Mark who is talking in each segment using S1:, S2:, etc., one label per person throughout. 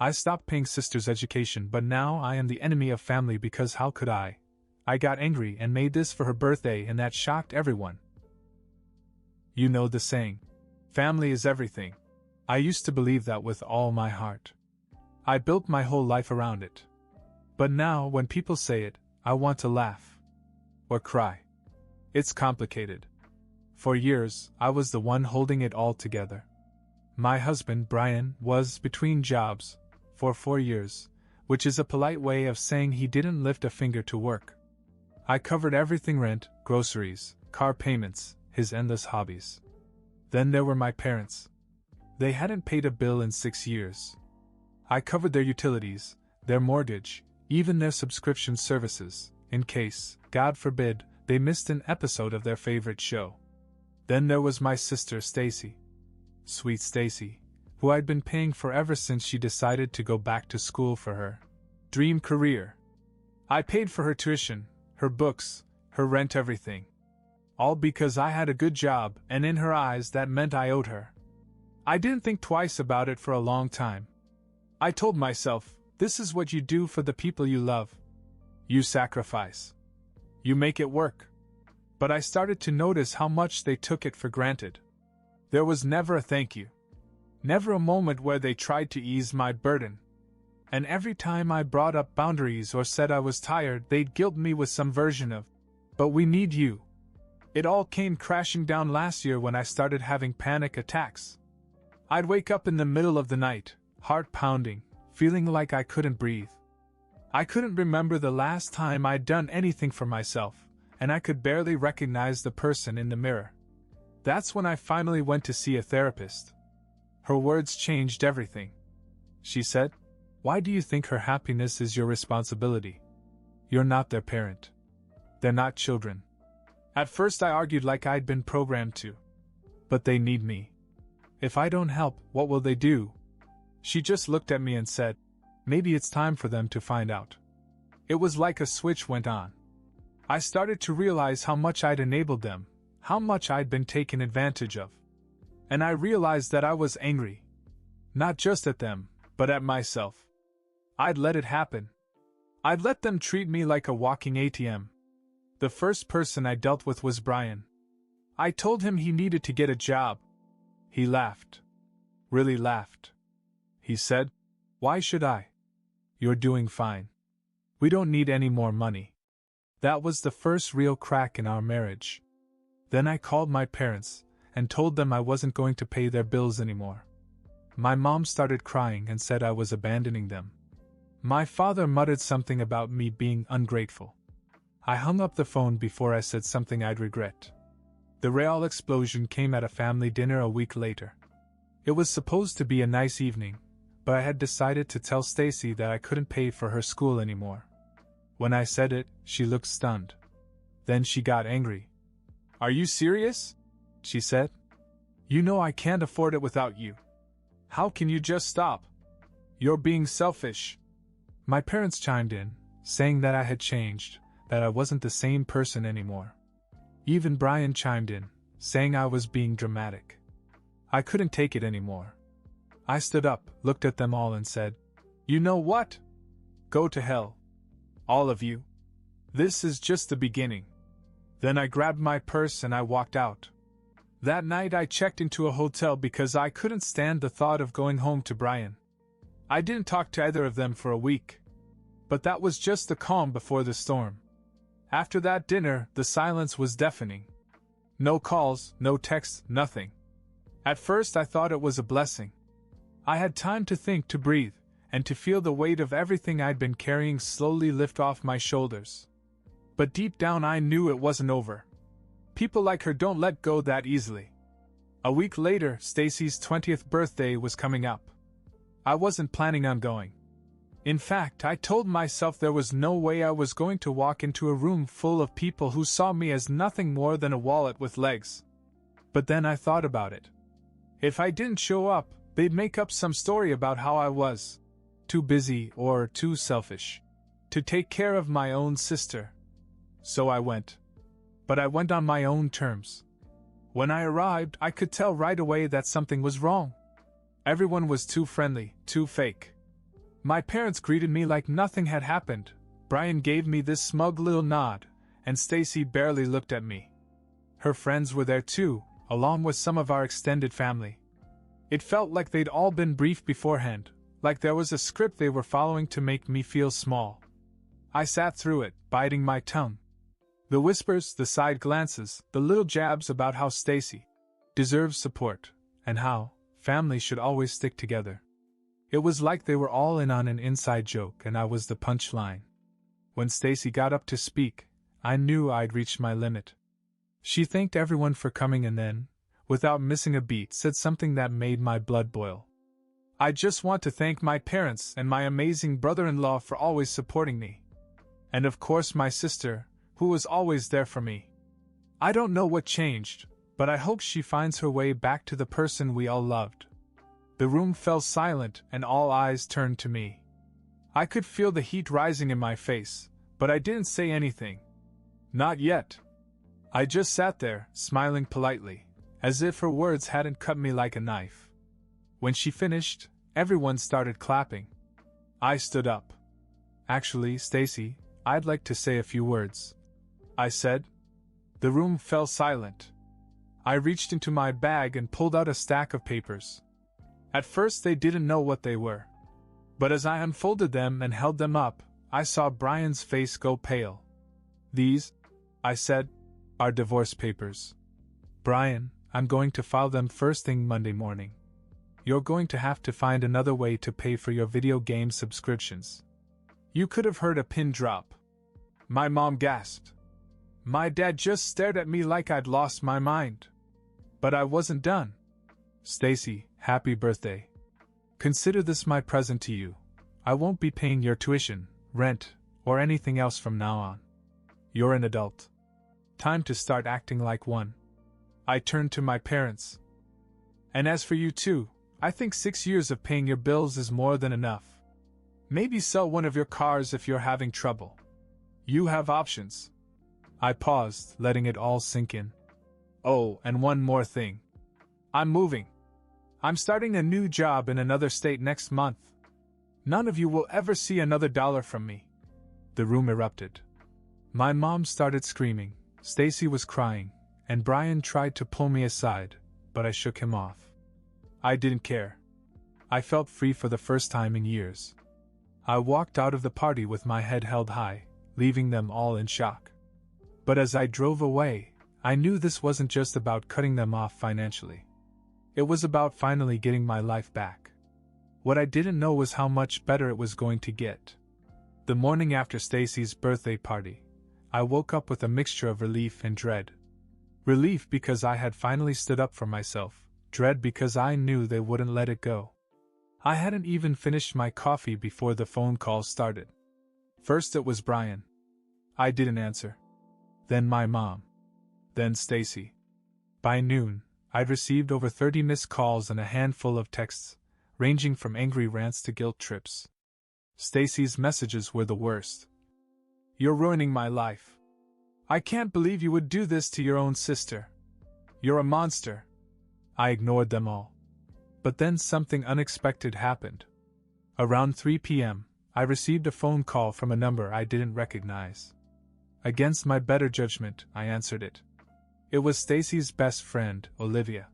S1: I stopped paying sister's education, but now I am the enemy of family because how could I? I got angry and made this for her birthday, and that shocked everyone. You know the saying, family is everything. I used to believe that with all my heart. I built my whole life around it. But now, when people say it, I want to laugh. Or cry. It's complicated. For years, I was the one holding it all together. My husband, Brian, was between jobs for 4 years, which is a polite way of saying he didn't lift a finger to work. I covered everything: rent, groceries, car payments, his endless hobbies. Then there were my parents. They hadn't paid a bill in 6 years. I covered their utilities, their mortgage, even their subscription services, in case, God forbid, they missed an episode of their favorite show. Then there was my sister Stacy. Sweet Stacy, who I'd been paying for ever since she decided to go back to school for her dream career. I paid for her tuition, her books, her rent, everything. All because I had a good job, and in her eyes that meant I owed her. I didn't think twice about it for a long time. I told myself, this is what you do for the people you love. You sacrifice. You make it work. But I started to notice how much they took it for granted. There was never a thank you. Never a moment where they tried to ease my burden. And every time I brought up boundaries or said I was tired, they'd guilt me with some version of, but we need you. It all came crashing down last year when I started having panic attacks. I'd wake up in the middle of the night, heart pounding, feeling like I couldn't breathe. I couldn't remember the last time I'd done anything for myself, and I could barely recognize the person in the mirror. That's when I finally went to see a therapist. Her words changed everything. She said, "Why do you think her happiness is your responsibility? You're not their parent. They're not children." At first I argued like I'd been programmed to. But they need me. If I don't help, what will they do? She just looked at me and said, "Maybe it's time for them to find out." It was like a switch went on. I started to realize how much I'd enabled them, how much I'd been taken advantage of. And I realized that I was angry. Not just at them, but at myself. I'd let it happen. I'd let them treat me like a walking ATM. The first person I dealt with was Brian. I told him he needed to get a job. He laughed. Really laughed. He said, "Why should I? You're doing fine. We don't need any more money." That was the first real crack in our marriage. Then I called my parents and told them I wasn't going to pay their bills anymore. My mom started crying and said I was abandoning them. My father muttered something about me being ungrateful. I hung up the phone before I said something I'd regret. The real explosion came at a family dinner a week later. It was supposed to be a nice evening, but I had decided to tell Stacy that I couldn't pay for her school anymore. When I said it, she looked stunned. Then she got angry. "Are you serious?" she said. "You know I can't afford it without you. How can you just stop? You're being selfish." My parents chimed in, saying that I had changed, that I wasn't the same person anymore. Even Brian chimed in, saying I was being dramatic. I couldn't take it anymore. I stood up, looked at them all and said, "You know what? Go to hell. All of you. This is just the beginning." Then I grabbed my purse and I walked out. That night I checked into a hotel because I couldn't stand the thought of going home to Brian. I didn't talk to either of them for a week. But that was just the calm before the storm. After that dinner, the silence was deafening. No calls, no texts, nothing. At first I thought it was a blessing. I had time to think, to breathe, and to feel the weight of everything I'd been carrying slowly lift off my shoulders. But deep down I knew it wasn't over. People like her don't let go that easily. A week later, Stacy's 20th birthday was coming up. I wasn't planning on going. In fact, I told myself there was no way I was going to walk into a room full of people who saw me as nothing more than a wallet with legs. But then I thought about it. If I didn't show up, they'd make up some story about how I was too busy or too selfish to take care of my own sister. So I went. But I went on my own terms. When I arrived, I could tell right away that something was wrong. Everyone was too friendly, too fake. My parents greeted me like nothing had happened. Brian gave me this smug little nod, and Stacy barely looked at me. Her friends were there too, along with some of our extended family. It felt like they'd all been briefed beforehand, like there was a script they were following to make me feel small. I sat through it, biting my tongue. The whispers, the side glances, the little jabs about how Stacy deserves support, and how family should always stick together. It was like they were all in on an inside joke and I was the punchline. When Stacy got up to speak, I knew I'd reached my limit. She thanked everyone for coming and then, without missing a beat, said something that made my blood boil. I just want to thank my parents and my amazing brother-in-law for always supporting me. And of course my sister, who was always there for me. I don't know what changed, but I hope she finds her way back to the person we all loved. The room fell silent and all eyes turned to me. I could feel the heat rising in my face, but I didn't say anything. Not yet. I just sat there, smiling politely, as if her words hadn't cut me like a knife. When she finished, everyone started clapping. I stood up. Actually, Stacy, I'd like to say a few words, I said. The room fell silent. I reached into my bag and pulled out a stack of papers. At first they didn't know what they were. But as I unfolded them and held them up, I saw Brian's face go pale. These, I said, are divorce papers. Brian, I'm going to file them first thing Monday morning. You're going to have to find another way to pay for your video game subscriptions. You could have heard a pin drop. My mom gasped. My dad just stared at me like I'd lost my mind. But I wasn't done. Stacy, happy birthday. Consider this my present to you. I won't be paying your tuition, rent, or anything else from now on. You're an adult. Time to start acting like one. I turned to my parents. And as for you too, I think 6 years of paying your bills is more than enough. Maybe sell one of your cars if you're having trouble. You have options. I paused, letting it all sink in. Oh, and one more thing. I'm moving. I'm starting a new job in another state next month. None of you will ever see another dollar from me. The room erupted. My mom started screaming, Stacy was crying, and Brian tried to pull me aside, but I shook him off. I didn't care. I felt free for the first time in years. I walked out of the party with my head held high, leaving them all in shock. But as I drove away, I knew this wasn't just about cutting them off financially. It was about finally getting my life back. What I didn't know was how much better it was going to get. The morning after Stacy's birthday party, I woke up with a mixture of relief and dread. Relief because I had finally stood up for myself, dread because I knew they wouldn't let it go. I hadn't even finished my coffee before the phone call started. First it was Brian. I didn't answer. Then my mom. Then Stacy. By noon, I'd received over 30 missed calls and a handful of texts, ranging from angry rants to guilt trips. Stacy's messages were the worst. You're ruining my life. I can't believe you would do this to your own sister. You're a monster. I ignored them all. But then something unexpected happened. Around 3 p.m., I received a phone call from a number I didn't recognize. Against my better judgment, I answered it. It was Stacy's best friend, Olivia.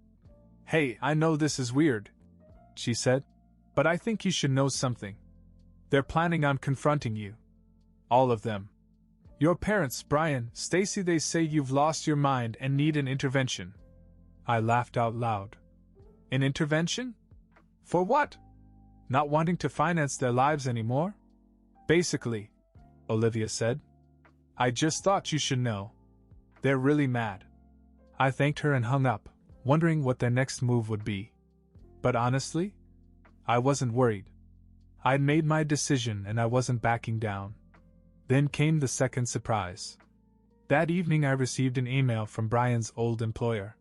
S1: Hey, I know this is weird, she said, but I think you should know something. They're planning on confronting you. All of them. Your parents, Brian, Stacy, they say you've lost your mind and need an intervention. I laughed out loud. An intervention? For what? Not wanting to finance their lives anymore? Basically, Olivia said. I just thought you should know. They're really mad. I thanked her and hung up, wondering what their next move would be. But honestly, I wasn't worried. I'd made my decision and I wasn't backing down. Then came the second surprise. That evening I received an email from Brian's old employer.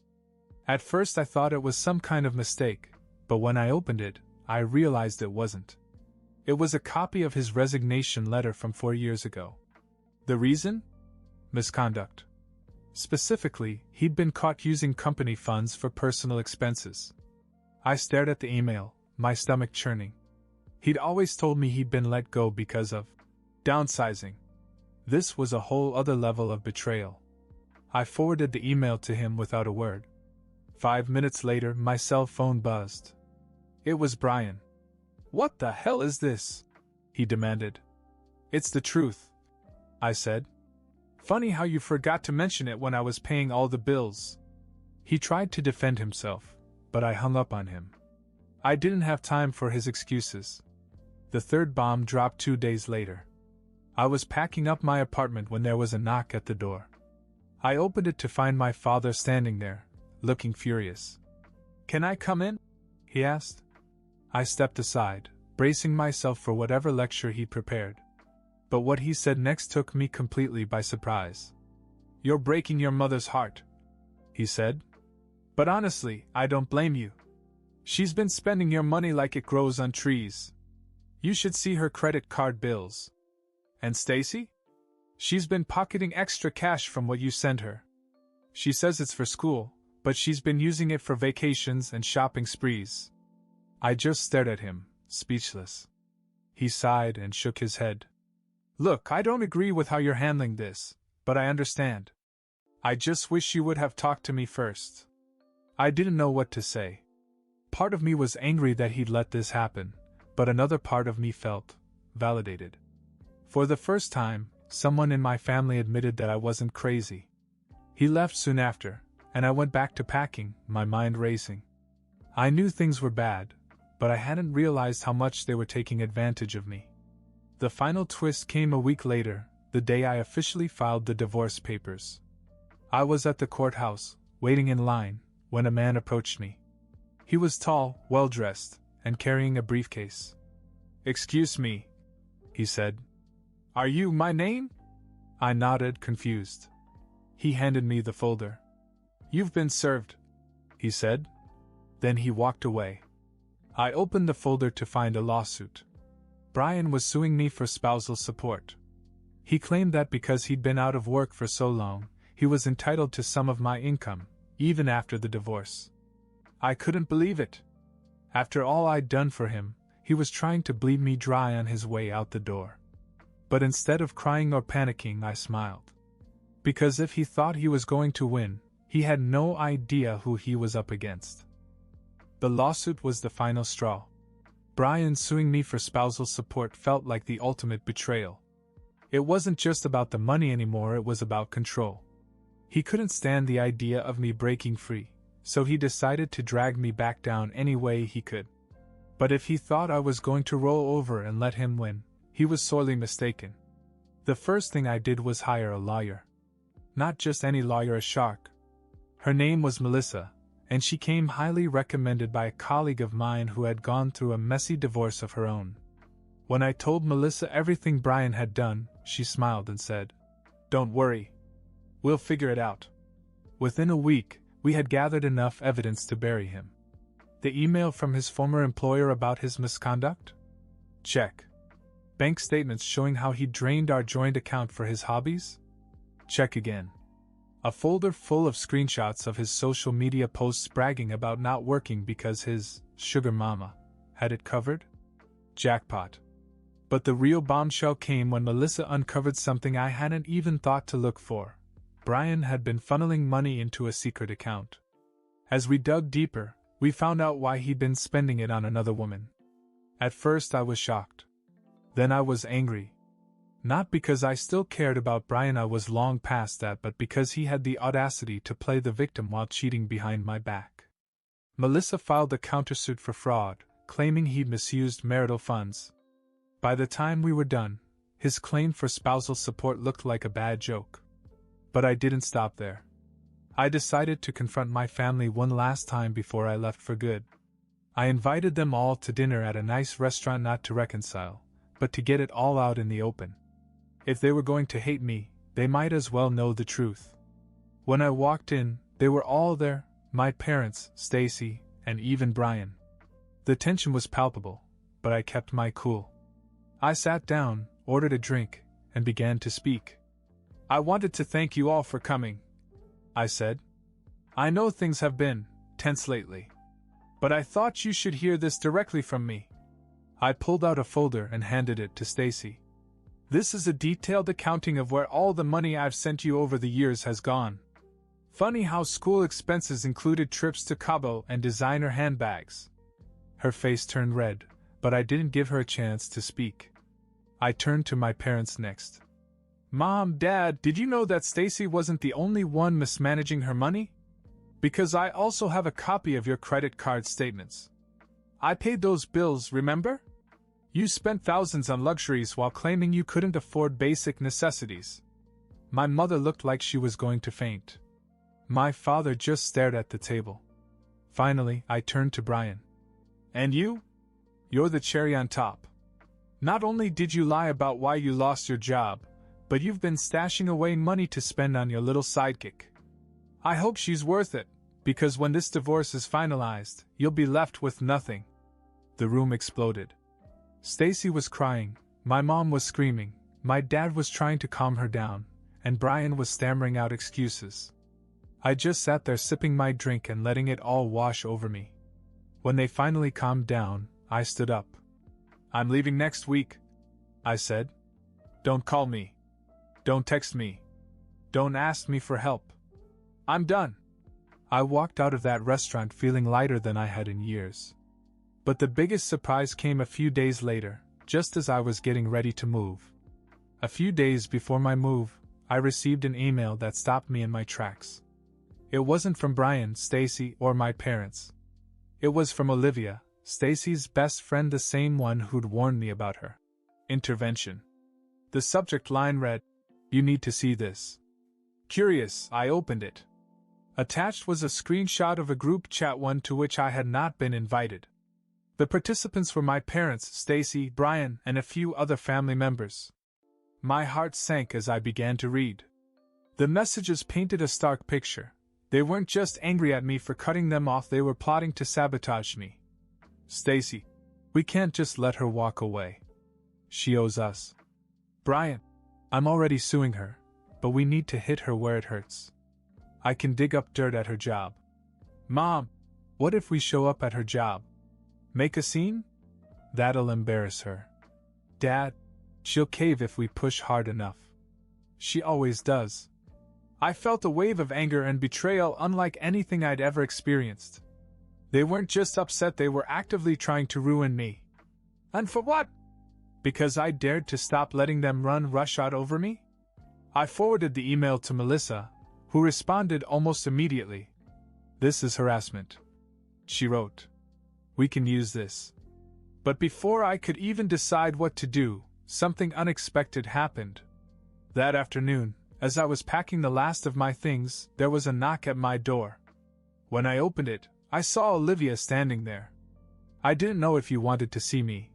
S1: At first I thought it was some kind of mistake, but when I opened it, I realized it wasn't. It was a copy of his resignation letter from 4 years ago. The reason? Misconduct. Specifically, he'd been caught using company funds for personal expenses. I stared at the email, my stomach churning. He'd always told me he'd been let go because of downsizing. This was a whole other level of betrayal. I forwarded the email to him without a word. 5 minutes later, my cell phone buzzed. It was Brian. "What the hell is this?" he demanded. "It's the truth," I said. "Funny how you forgot to mention it when I was paying all the bills." He tried to defend himself, but I hung up on him. I didn't have time for his excuses. The third bomb dropped 2 days later. I was packing up my apartment when there was a knock at the door. I opened it to find my father standing there, looking furious. "Can I come in?" he asked. I stepped aside, bracing myself for whatever lecture he'd prepared. But what he said next took me completely by surprise. "You're breaking your mother's heart," he said. "But honestly, I don't blame you. She's been spending your money like it grows on trees. You should see her credit card bills. And Stacy? She's been pocketing extra cash from what you send her. She says it's for school, but she's been using it for vacations and shopping sprees." I just stared at him, speechless. He sighed and shook his head. "Look, I don't agree with how you're handling this, but I understand. I just wish you would have talked to me first." I didn't know what to say. Part of me was angry that he'd let this happen, but another part of me felt validated. For the first time, someone in my family admitted that I wasn't crazy. He left soon after, and I went back to packing, my mind racing. I knew things were bad, but I hadn't realized how much they were taking advantage of me. The final twist came a week later, the day I officially filed the divorce papers. I was at the courthouse, waiting in line, when a man approached me. He was tall, well-dressed, and carrying a briefcase. "Excuse me," he said. "Are you my name?" I nodded, confused. He handed me the folder. "You've been served," he said. Then he walked away. I opened the folder to find a lawsuit. Brian was suing me for spousal support. He claimed that because he'd been out of work for so long, he was entitled to some of my income, even after the divorce. I couldn't believe it. After all I'd done for him, he was trying to bleed me dry on his way out the door. But instead of crying or panicking, I smiled. Because if he thought he was going to win, he had no idea who he was up against. The lawsuit was the final straw. Brian suing me for spousal support felt like the ultimate betrayal. It wasn't just about the money anymore, it was about control. He couldn't stand the idea of me breaking free, so he decided to drag me back down any way he could. But if he thought I was going to roll over and let him win, he was sorely mistaken. The first thing I did was hire a lawyer. Not just any lawyer, a shark. Her name was Melissa, and she came highly recommended by a colleague of mine who had gone through a messy divorce of her own. When I told Melissa everything Brian had done, she smiled and said, "Don't worry. We'll figure it out." Within a week, we had gathered enough evidence to bury him. The email from his former employer about his misconduct? Check. Bank statements showing how he drained our joint account for his hobbies? Check again. A folder full of screenshots of his social media posts bragging about not working because his sugar mama had it covered? Jackpot. But the real bombshell came when Melissa uncovered something I hadn't even thought to look for. Brian had been funneling money into a secret account. As we dug deeper, we found out why he'd been spending it on another woman. At first I was shocked. Then I was angry. Not because I still cared about Brian, I was long past that, but because he had the audacity to play the victim while cheating behind my back. Melissa filed a countersuit for fraud, claiming he'd misused marital funds. By the time we were done, his claim for spousal support looked like a bad joke. But I didn't stop there. I decided to confront my family one last time before I left for good. I invited them all to dinner at a nice restaurant, not to reconcile, but to get it all out in the open. If they were going to hate me, they might as well know the truth. When I walked in, they were all there, my parents, Stacy, and even Brian. The tension was palpable, but I kept my cool. I sat down, ordered a drink, and began to speak. "I wanted to thank you all for coming," I said. "I know things have been tense lately, but I thought you should hear this directly from me. I pulled out a folder and handed it to Stacy. This is a detailed accounting of where all the money I've sent you over the years has gone. Funny how school expenses included trips to Cabo and designer handbags. Her face turned red, but I didn't give her a chance to speak. I turned to my parents next. Mom, Dad, did you know that Stacy wasn't the only one mismanaging her money? Because I also have a copy of your credit card statements. I paid those bills, remember? You spent thousands on luxuries while claiming you couldn't afford basic necessities. My mother looked like she was going to faint. My father just stared at the table. Finally, I turned to Brian. And you? You're the cherry on top. Not only did you lie about why you lost your job, but you've been stashing away money to spend on your little sidekick. I hope she's worth it, because when this divorce is finalized, you'll be left with nothing. The room exploded. Stacy was crying, my mom was screaming, my dad was trying to calm her down, and Brian was stammering out excuses. I just sat there sipping my drink and letting it all wash over me. When they finally calmed down, I stood up. I'm leaving next week, I said. Don't call me. Don't text me. Don't ask me for help. I'm done. I walked out of that restaurant feeling lighter than I had in years. But the biggest surprise came a few days later, just as I was getting ready to move. A few days before my move, I received an email that stopped me in my tracks. It wasn't from Brian, Stacy, or my parents. It was from Olivia, Stacy's best friend, the same one who'd warned me about her intervention. The subject line read, "You need to see this." Curious, I opened it. Attached was a screenshot of a group chat one to which I had not been invited. The participants were my parents, Stacy, Brian, and a few other family members. My heart sank as I began to read. The messages painted a stark picture. They weren't just angry at me for cutting them off, they were plotting to sabotage me. Stacy, we can't just let her walk away. She owes us. Brian, I'm already suing her, but we need to hit her where it hurts. I can dig up dirt at her job. Mom, what if we show up at her job? Make a scene? That'll embarrass her. Dad, she'll cave if we push hard enough. She always does. I felt a wave of anger and betrayal unlike anything I'd ever experienced. They weren't just upset, they were actively trying to ruin me. And for what? Because I dared to stop letting them run roughshod over me? I forwarded the email to Melissa, who responded almost immediately. This is harassment. She wrote. We can use this. But before I could even decide what to do, something unexpected happened. That afternoon, as I was packing the last of my things, there was a knock at my door. When I opened it, I saw Olivia standing there. I didn't know if you wanted to see me,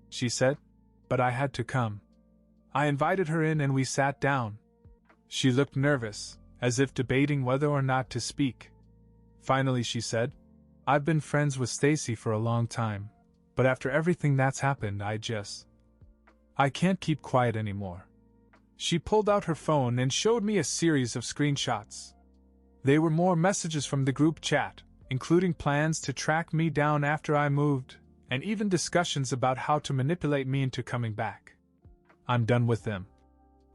S1: she said, but I had to come. I invited her in and we sat down. She looked nervous, as if debating whether or not to speak. Finally she said, I've been friends with Stacy for a long time, but after everything that's happened I can't keep quiet anymore. She pulled out her phone and showed me a series of screenshots. They were more messages from the group chat, including plans to track me down after I moved, and even discussions about how to manipulate me into coming back. I'm done with them,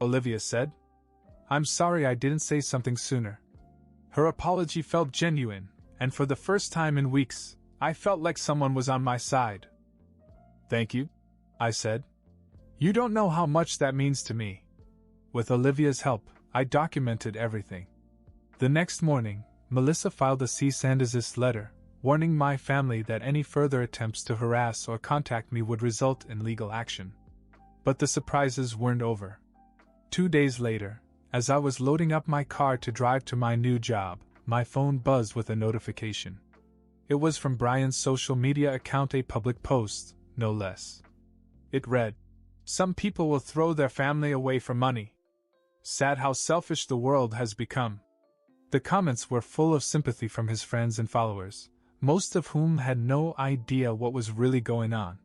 S1: Olivia said. I'm sorry I didn't say something sooner. Her apology felt genuine, and for the first time in weeks, I felt like someone was on my side. Thank you, I said. You don't know how much that means to me. With Olivia's help, I documented everything. The next morning, Melissa filed a cease and desist letter, warning my family that any further attempts to harass or contact me would result in legal action. But the surprises weren't over. 2 days later, as I was loading up my car to drive to my new job, my phone buzzed with a notification. It was from Brian's social media account, a public post, no less. It read, "Some people will throw their family away for money. Sad how selfish the world has become." The comments were full of sympathy from his friends and followers, most of whom had no idea what was really going on.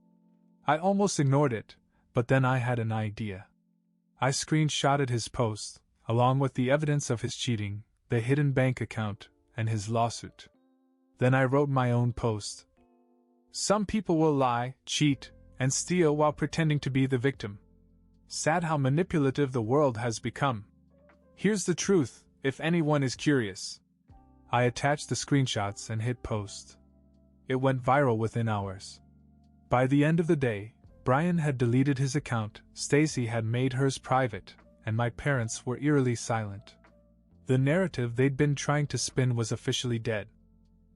S1: I almost ignored it, but then I had an idea. I screenshotted his post, along with the evidence of his cheating, the hidden bank account, and his lawsuit. Then I wrote my own post. Some people will lie, cheat, and steal while pretending to be the victim. Sad how manipulative the world has become. Here's the truth, if anyone is curious. I attached the screenshots and hit post. It went viral within hours. By the end of the day, Brian had deleted his account, Stacy had made hers private, and my parents were eerily silent. The narrative they'd been trying to spin was officially dead.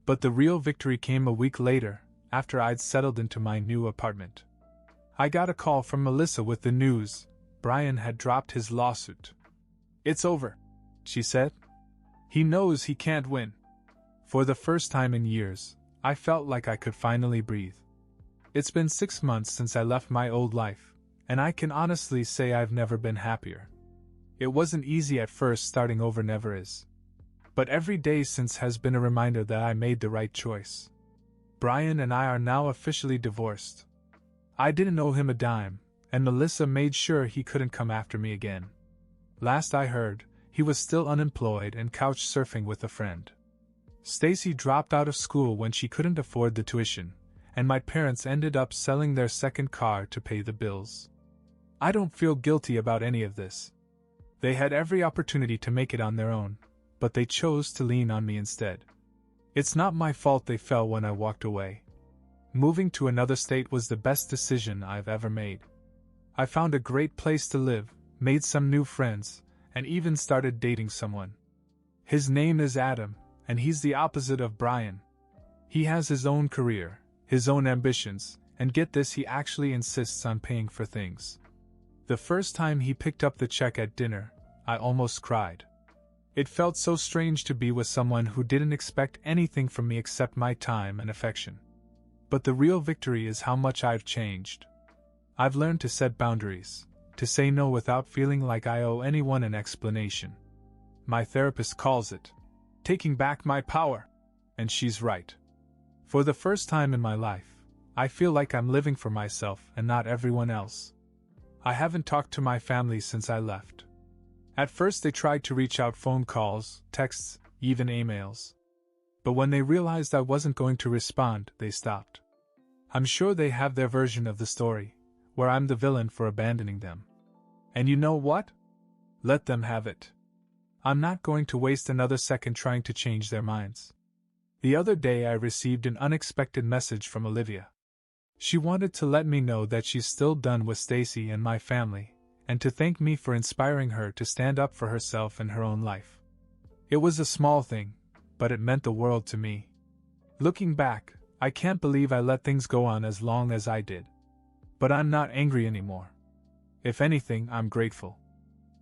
S1: But the real victory came a week later, after I'd settled into my new apartment. I got a call from Melissa with the news: Brian had dropped his lawsuit. "It's over," she said. "He knows he can't win." For the first time in years, I felt like I could finally breathe. It's been 6 months since I left my old life, and I can honestly say I've never been happier. It wasn't easy at first, starting over never is. But every day since has been a reminder that I made the right choice. Brian and I are now officially divorced. I didn't owe him a dime, and Melissa made sure he couldn't come after me again. Last I heard, he was still unemployed and couch surfing with a friend. Stacy dropped out of school when she couldn't afford the tuition, and my parents ended up selling their second car to pay the bills. I don't feel guilty about any of this. They had every opportunity to make it on their own, but they chose to lean on me instead. It's not my fault they fell when I walked away. Moving to another state was the best decision I've ever made. I found a great place to live, made some new friends, and even started dating someone. His name is Adam, and he's the opposite of Brian. He has his own career, his own ambitions, and get this, he actually insists on paying for things. The first time he picked up the check at dinner, I almost cried. It felt so strange to be with someone who didn't expect anything from me except my time and affection. But the real victory is how much I've changed. I've learned to set boundaries, to say no without feeling like I owe anyone an explanation. My therapist calls it taking back my power, and she's right. For the first time in my life, I feel like I'm living for myself and not everyone else. I haven't talked to my family since I left. At first they tried to reach out, phone calls, texts, even emails. But when they realized I wasn't going to respond, they stopped. I'm sure they have their version of the story, where I'm the villain for abandoning them. And you know what? Let them have it. I'm not going to waste another second trying to change their minds. The other day I received an unexpected message from Olivia. She wanted to let me know that she's still done with Stacy and my family, and to thank me for inspiring her to stand up for herself and her own life. It was a small thing, but it meant the world to me. Looking back, I can't believe I let things go on as long as I did. But I'm not angry anymore. If anything, I'm grateful.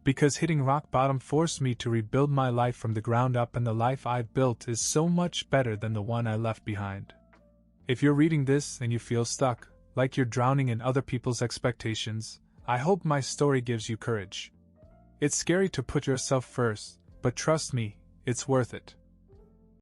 S1: Because hitting rock bottom forced me to rebuild my life from the ground up, and the life I've built is so much better than the one I left behind. If you're reading this and you feel stuck, like you're drowning in other people's expectations, I hope my story gives you courage. It's scary to put yourself first, but trust me, it's worth it.